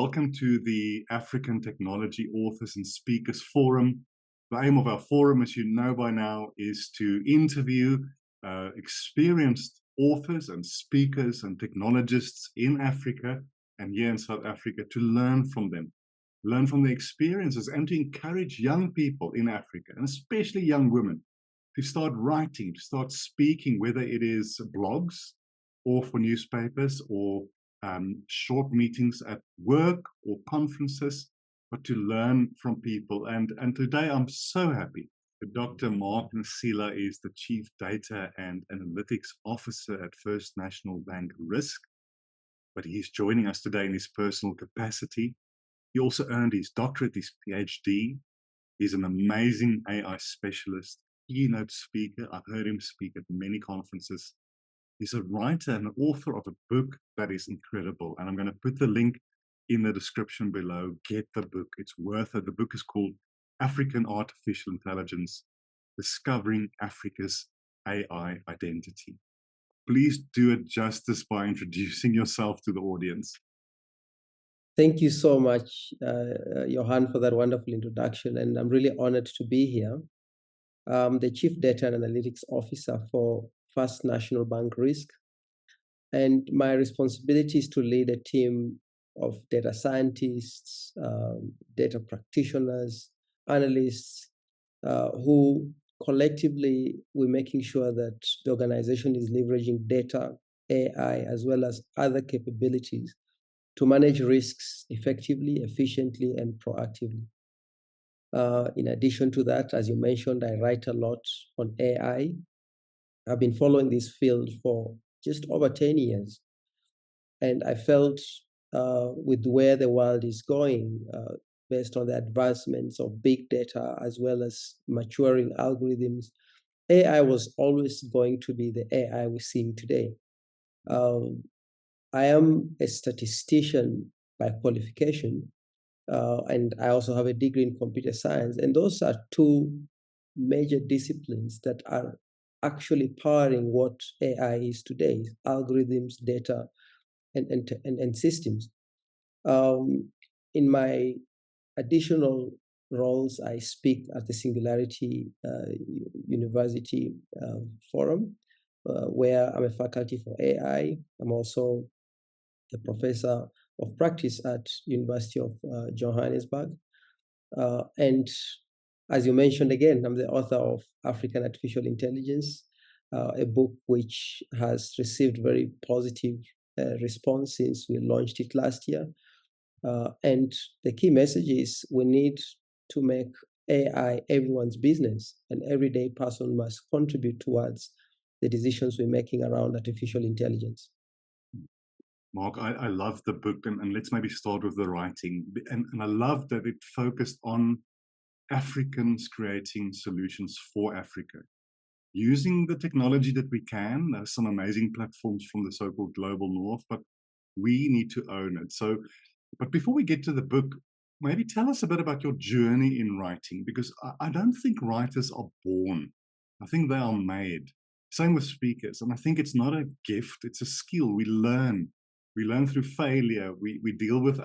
welcome to the African Technology Authors and Speakers Forum. The aim of our forum, as you know by now, is to interview experienced authors and speakers and technologists in Africa and here in South Africa to learn from them, learn from their experiences, and to encourage young people in Africa, and especially young women, to start writing, to start speaking, whether it is blogs or for newspapers or short meetings at work or conferences, but to learn from people. And today I'm so happy that Dr. Mark Nasila is the Chief Data and Analytics Officer at First National Bank Risk, but he's joining us today in his personal capacity. He also earned his doctorate, his PhD. He's an amazing AI specialist, keynote speaker. I've heard him speak at many conferences. He's a writer and author of a book that is incredible. And I'm going to put the link in the description below. Get the book. It's worth it. The book is called African Artificial Intelligence, Discovering Africa's AI Identity. Please do it justice by introducing yourself to the audience. Thank you so much, Johan, for that wonderful introduction. And I'm really honored to be here. I'm the Chief Data and Analytics Officer for First National Bank Risk. And my responsibility is to lead a team of data scientists, data practitioners, analysts, who collectively we're making sure that the organization is leveraging data, AI, as well as other capabilities to manage risks effectively, efficiently, and proactively. In addition to that, as you mentioned, I write a lot on AI. I've been following this field for just over 10 years. And I felt with where the world is going, based on the advancements of big data as well as maturing algorithms, AI was always going to be the AI we're seeing today. I am a statistician by qualification, and I also have a degree in computer science. And those are two major disciplines that are actually powering what AI is today: algorithms, data, and systems. In my additional roles, I speak at the Singularity University Forum, where I'm a faculty for AI. I'm also a professor of practice at University of Johannesburg. And as you mentioned again, I'm the author of African Artificial Intelligence, a book which has received very positive response since we launched it last year. And the key message is we need to make AI everyone's business, and every day person must contribute towards the decisions we're making around artificial intelligence. Mark, I love the book, and let's maybe start with the writing. And I love that it focused on Africans creating solutions for Africa. Using the technology that we can, there's some amazing platforms from the so-called global north, but we need to own it. So, but before we get to the book, maybe tell us a bit about your journey in writing, because I don't think writers are born. I think they are made. Same with speakers. And I think it's not a gift, it's a skill. We learn. We learn through failure. We deal with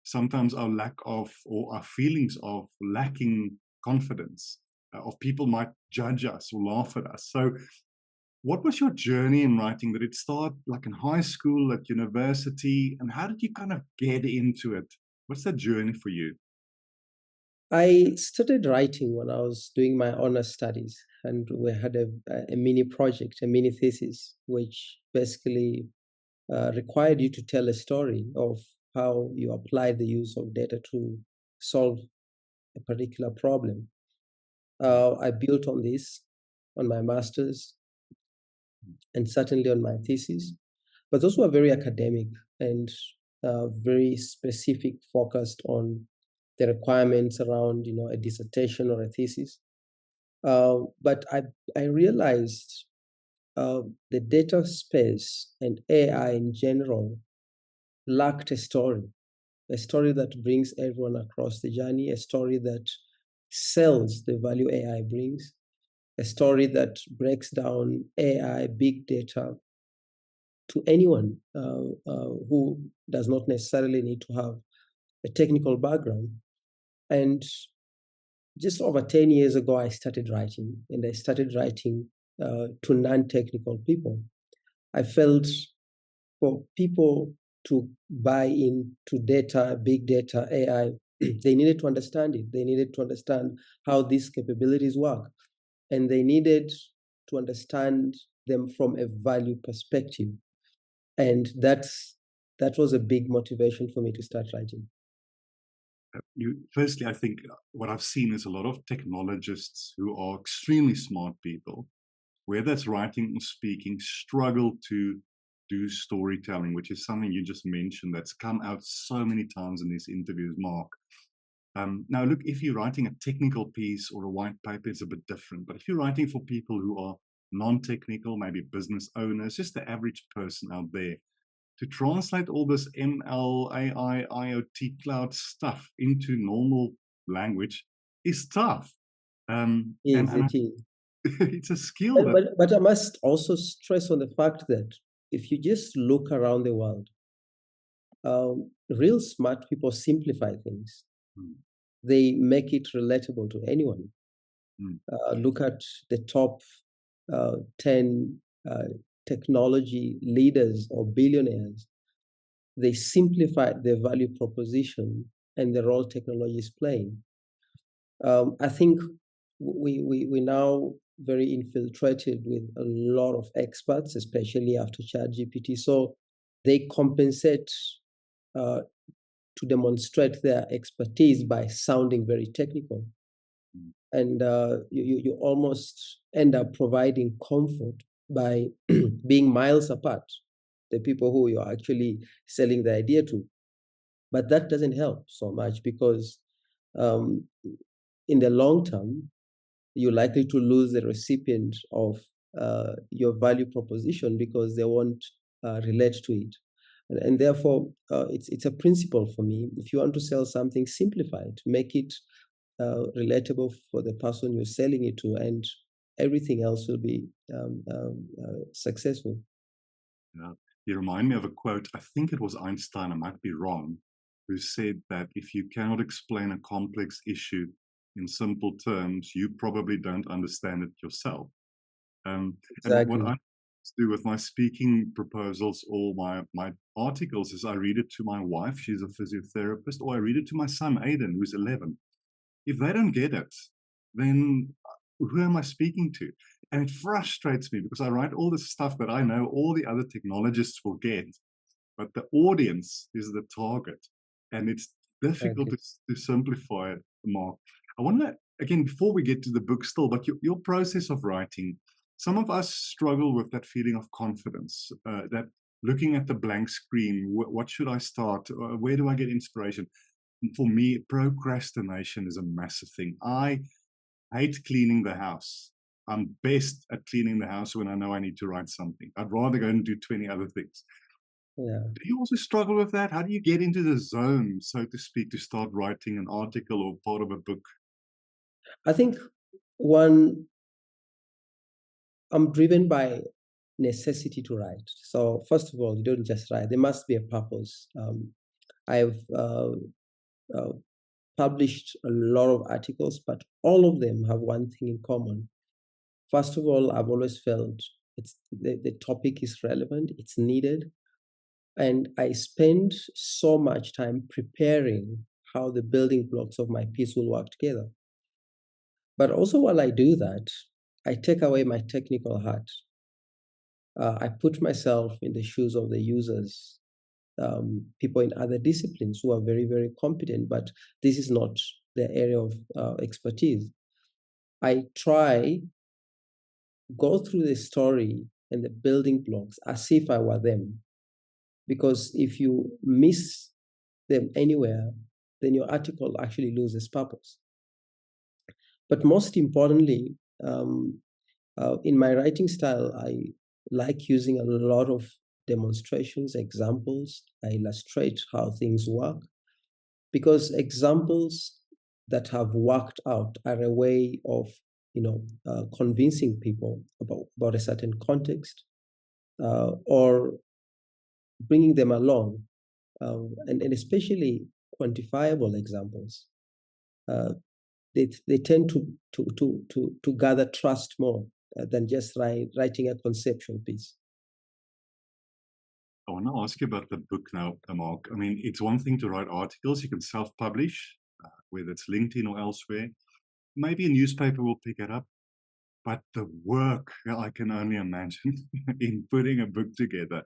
sometimes our lack of, or our feelings of lacking confidence, of people might judge us or laugh at us. So what was your journey in writing? Did it start like in high school, at university? And how did you kind of get into it? What's that journey for you? I started writing when I was doing my honors studies, and we had a mini project, a mini thesis, which basically required you to tell a story of how you applied the use of data to solve a particular problem. I built on this, on my master's, and certainly on my thesis. But those were very academic and very specific, focused on the requirements around, a dissertation or a thesis. But I realized the data space and AI in general lacked a story that brings everyone across the journey, a story that sells the value AI brings, a story that breaks down AI, big data to anyone who does not necessarily need to have a technical background. And just over 10 years ago, I started writing, and I started writing to non-technical people. I felt for people to buy into data, big data, AI, they needed to understand it. They needed to understand how these capabilities work. And they needed to understand them from a value perspective. And that was a big motivation for me to start writing. Firstly, I think what I've seen is a lot of technologists who are extremely smart people, whether it's writing or speaking, struggle to do storytelling, which is something you just mentioned that's come out so many times in these interviews, Mark. Now, look, if you're writing a technical piece or a white paper, it's a bit different. But if you're writing for people who are non-technical, maybe business owners, just the average person out there, to translate all this ML, AI, IoT, cloud stuff into normal language is tough. Yes, it is. It's a skill that. But I must also stress on the fact that if you just look around the world, real smart people simplify things. Mm, They make it relatable to anyone. mm, Look at the top 10 technology leaders or billionaires. They simplified their value proposition and the role technology is playing. I think we now very infiltrated with a lot of experts, especially after ChatGPT. So they compensate uh, to demonstrate their expertise by sounding very technical. mm. And you almost end up providing comfort by being miles apart, the people who you're actually selling the idea to. But that doesn't help so much because um, in the long term, you're likely to lose the recipient of your value proposition because they won't relate to it. And therefore, it's a principle for me. If you want to sell something, simplify it, make it relatable for the person you're selling it to, and everything else will be successful. Yeah. You remind me of a quote, I think it was Einstein, I might be wrong, who said that if you cannot explain a complex issue in simple terms, you probably don't understand it yourself. And what Exactly. I do with my speaking proposals or my articles is I read it to my wife, she's a physiotherapist, or I read it to my son, Aiden, who's 11. If they don't get it, then who am I speaking to? And it frustrates me because I write all this stuff that I know all the other technologists will get, but the audience is the target. And it's difficult Exactly. to simplify it, Mark. I want to, again, before we get to the book still, but your process of writing, some of us struggle with that feeling of confidence, that looking at the blank screen, what should I start? Where do I get inspiration? For me, procrastination is a massive thing. I hate cleaning the house. I'm best at cleaning the house when I know I need to write something. I'd rather go and do 20 other things. Yeah. Do you also struggle with that? How do you get into the zone, so to speak, to start writing an article or part of a book? I think one, I'm driven by necessity to write. So first of all, you don't just write. There must be a purpose. I've uh, published a lot of articles, but all of them have one thing in common. First of all, I've always felt the topic is relevant, it's needed, and I spend so much time preparing how the building blocks of my piece will work together. But also, while I do that, I take away my technical hat. I put myself in the shoes of the users, people in other disciplines who are very, very competent, but this is not their area of expertise. I try go through the story and the building blocks as if I were them, because if you miss them anywhere, then your article actually loses purpose. But most importantly, in my writing style, I like using a lot of demonstrations, examples. I illustrate how things work because examples that have worked out are a way of convincing people about a certain context or bringing them along, and especially quantifiable examples, they tend to gather trust more than just writing a conceptual piece. I want to ask you about the book now, Mark. I mean, it's one thing to write articles. You can self-publish, whether it's LinkedIn or elsewhere. Maybe a newspaper will pick it up. But the work, I can only imagine, in putting a book together.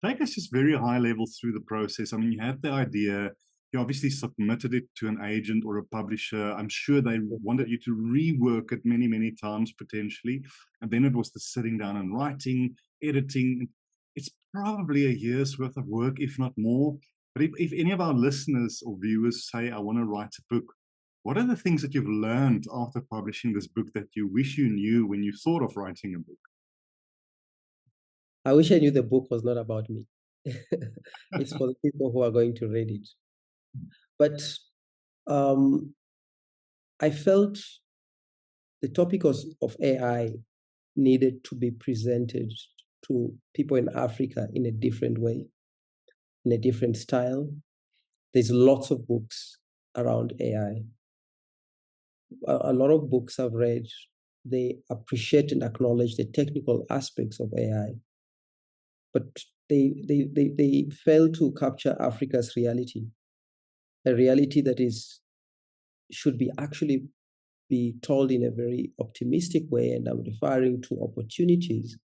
Take us just very high level through the process. I mean, you had the idea, you obviously submitted it to an agent or a publisher. I'm sure they wanted you to rework it many, many times potentially. And then it was the sitting down and writing, editing. It's probably a year's worth of work, if not more. But if any of our listeners or viewers say, I want to write a book, what are the things that you've learned after publishing this book that you wish you knew when you thought of writing a book? I wish I knew the book was not about me. It's for the people who are going to read it. But I felt the topic of AI needed to be presented to people in Africa in a different way, in a different style. There's lots of books around AI. A lot of books I've read, they appreciate and acknowledge the technical aspects of AI, but they fail to capture Africa's reality, a reality that should be actually be told in a very optimistic way. And I'm referring to opportunities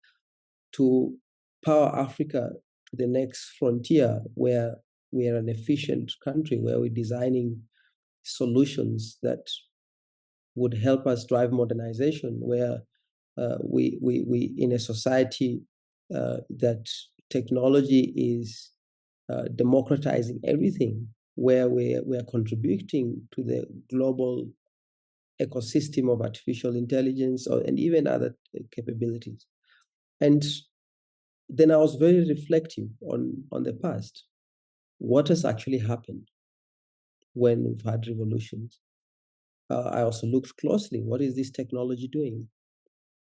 to power Africa to the next frontier, where we are an efficient country, where we're designing solutions that would help us drive modernization, where we in a society that technology is democratizing everything, where we are contributing to the global ecosystem of artificial intelligence and even other capabilities. And then I was very reflective on the past. What has actually happened when we've had revolutions? I also looked closely. What is this technology doing?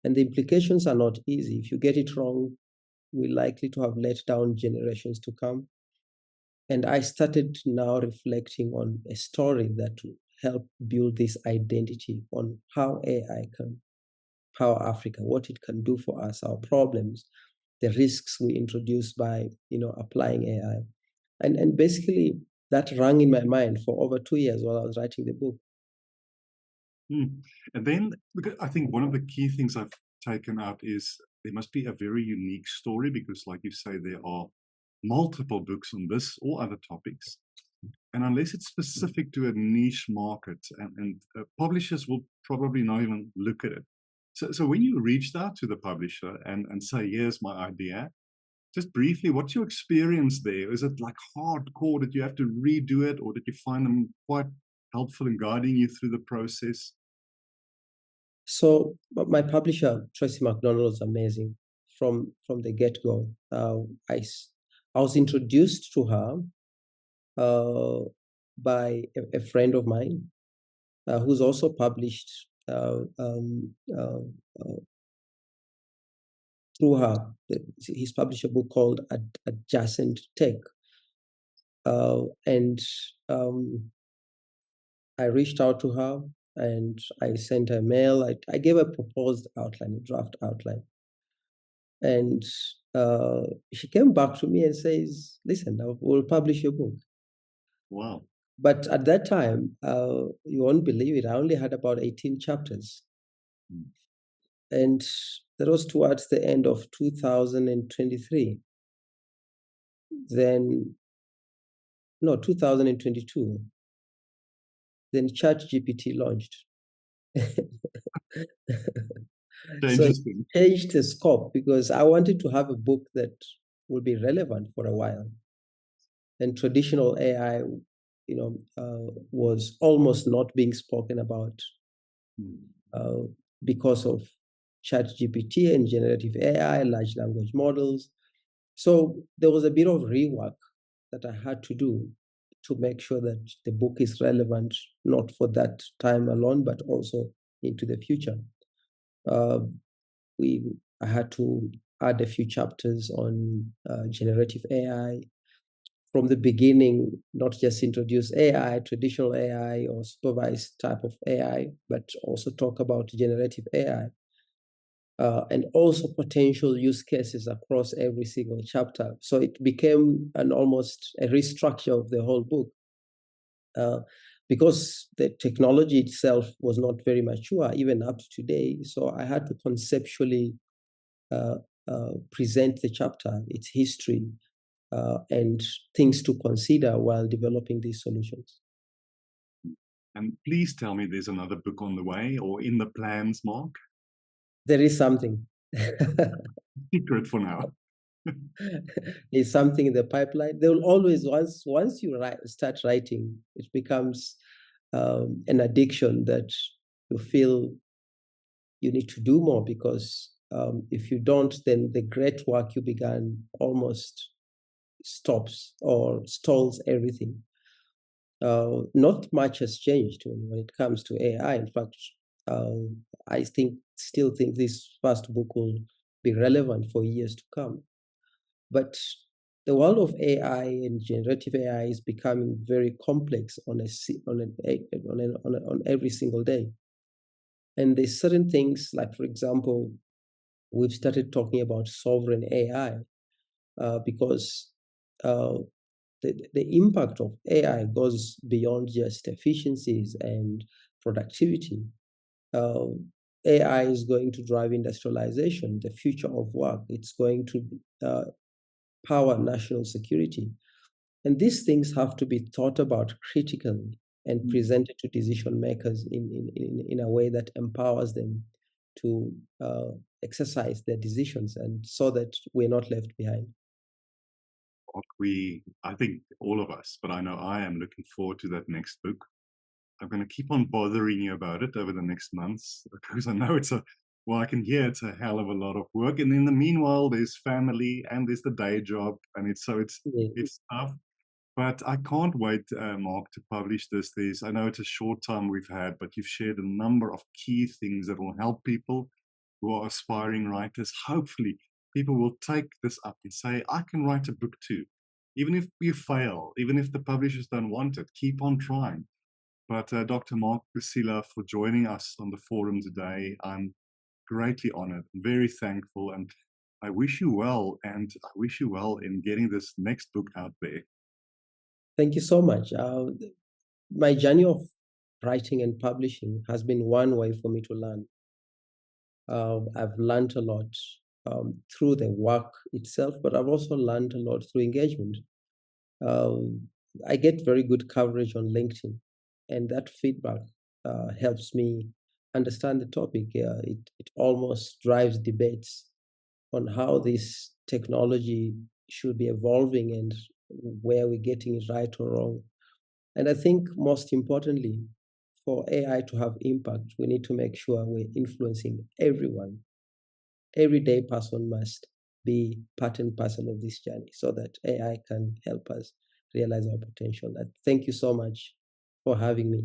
And the implications are not easy. If you get it wrong, we're likely to have let down generations to come. And I started now reflecting on a story that will help build this identity on how AI can power Africa, what it can do for us, our problems, the risks we introduce by applying AI. And basically that rang in my mind for over 2 years while I was writing the book. And then I think one of the key things I've taken out is there must be a very unique story, because like you say, there are multiple books on this or other topics. And unless it's specific to a niche market, and publishers will probably not even look at it. So when you reached out to the publisher and say, here's my idea, just briefly, what's your experience there? Is it like hardcore? Did you have to redo it, or did you find them quite helpful in guiding you through the process? So my publisher, Tracy McDonald, was amazing from the get-go. I was introduced to her by a friend of mine who's also published through her. He's published a book called Adjacent Tech. And I reached out to her and I sent her a mail. I gave a proposed outline, a draft outline. And she came back to me and says, listen, we'll publish your book. Wow. But at that time, you won't believe it, I only had about 18 chapters. And that was towards the end of 2023. Then, no, 2022. Then ChatGPT launched. So it changed the scope, because I wanted to have a book that would be relevant for a while. And traditional AI, was almost not being spoken about because of ChatGPT and generative AI, large language models. So there was a bit of rework that I had to do to make sure that the book is relevant, not for that time alone, but also into the future. I had to add a few chapters on generative AI, from the beginning, not just introduce AI, traditional AI or supervised type of AI, but also talk about generative AI. And also potential use cases across every single chapter. So it became an almost a restructure of the whole book, because the technology itself was not very mature, even up to today. So I had to conceptually present the chapter, its history, and things to consider while developing these solutions. And please tell me there's another book on the way or in the plans, Mark. There is something. Secret for now. There's something in the pipeline. There will always, once you start writing, it becomes an addiction that you feel you need to do more, because if you don't, then the great work you began almost stops or stalls everything. Not much has changed when it comes to AI. In fact, I still think this first book will be relevant for years to come. But the world of AI and generative AI is becoming very complex on every single day. And there's certain things, like, for example, we've started talking about sovereign AI, because the impact of AI goes beyond just efficiencies and productivity. AI is going to drive industrialization, the future of work. It's going to power national security. And these things have to be thought about critically and presented to decision makers in a way that empowers them to exercise their decisions, and so that we're not left behind. I think all of us, but I know I am looking forward to that next book. I'm going to keep on bothering you about it over the next months, because I know I can hear it's a hell of a lot of work. And in the meanwhile, there's family and there's the day job, and it's tough. But I can't wait, Mark, to publish this. I know it's a short time we've had, but you've shared a number of key things that will help people who are aspiring writers. Hopefully, people will take this up and say, I can write a book too. Even if you fail, even if the publishers don't want it, keep on trying. But Dr. Mark Nasila, for joining us on the forum today, I'm greatly honored, very thankful, and I wish you well, and I wish you well in getting this next book out there. Thank you so much. My journey of writing and publishing has been one way for me to learn. I've learned a lot through the work itself, but I've also learned a lot through engagement. I get very good coverage on LinkedIn, and that feedback helps me understand the topic. It almost drives debates on how this technology should be evolving and where we're getting it right or wrong. And I think most importantly, for AI to have impact, we need to make sure we're influencing everyone. Everyday person must be part and parcel of this journey, so that AI can help us realize our potential. Thank you so much for having me.